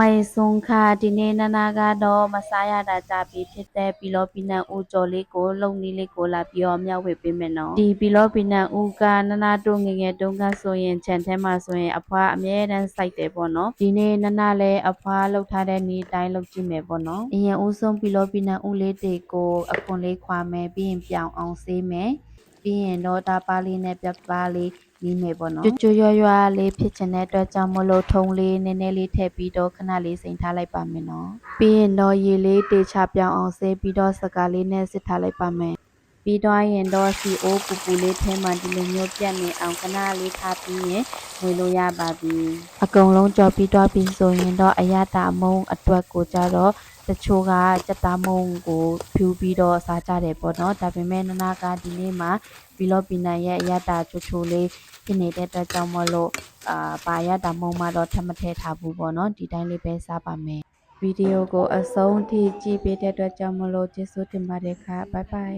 မိုင်ဆုံးခါဒီနေ့နနာကတော့မစားရတာကြပြီဖြစ်တဲ့ပီလောပီနန်ဦးကြော်လေးကိုလုံနီးလေးကိုလာပြီးတော့မျှဝေပေးမယ်နော်ဒီပီလောပီနန်ဦးကနနာတို့ငငယ်တုန်းကဆိုရင်ခြံထဲမှာဆိုရင်အဖွားအမြဲတမ်းစိုက်တယ်ပေါ့နော်ဒီနေ့နနာလည်းအဖွားလှုပ်ထားတဲ့နေ့တိုင်းလှုပ်ကြည့်မယ်ပေါ့နော်အရင်ဦးဆုံးပီလောပီနန်ဦးလေးတွေကိုအခွန်လေးခွာမယ်ပြီးရင်ပြောင်းအောင်ဆေးမယ်ပြီးရင်တော့ဒါပါလေးနဲ့ပြပါလေးနီးမယ်ပေါ့နော်ကျွရွရွလေးဖြစ်ချင်တဲ့အတွက်ကြောင့်မလို့ထုံးလေးနည်းနည်းလေးထည့်ပြီးတော့ခဏလေးစိမ်ထားလိုက်ပါမယ်နော်ပြီးရင်တော့ရေလေးတေချပြောင်းအောင်ဆေးပြီးတော့စကားလေးနဲ့စစ်ထားလိုက်ပါမယ်ပြီးတော့ရင်တော့စီအိုးပူပူလေးထဲမှာဒီလိုမျိုးပြတ်နေအောင်ခဏလေးထားပြီးရင်ငွေလို့ရပါပြီအကုန်လုံးကြော်ပြီးတော့ပြီဆိုရင်တော့အရတာမုံအတွက်ကိုကြတော့တချို့ကစက်သားမုံကိုဖြူပြီးတော့စားကြတယ်ပေါ့နော်ဒါပေမဲ့နနာကဒီနေ့မှာပီလောပီနန်ရဲ့အရတာချိုလေးဖြစ်နေတဲ့အတွက်ကြောင့်မလို့ပါရတာမုံမှာတော့ထပ်မထည့်ထားဘူးပေါ့နော်ဒီတိုင်းလေးပဲစားပါမယ်ဗီဒီယိုကိုအဆုံးထိကြည့်ပေးတဲ့အတွက်ကြောင့်မလို့ကျေးဇူးတင်ပါတယ်ค่ะบ๊ายบาย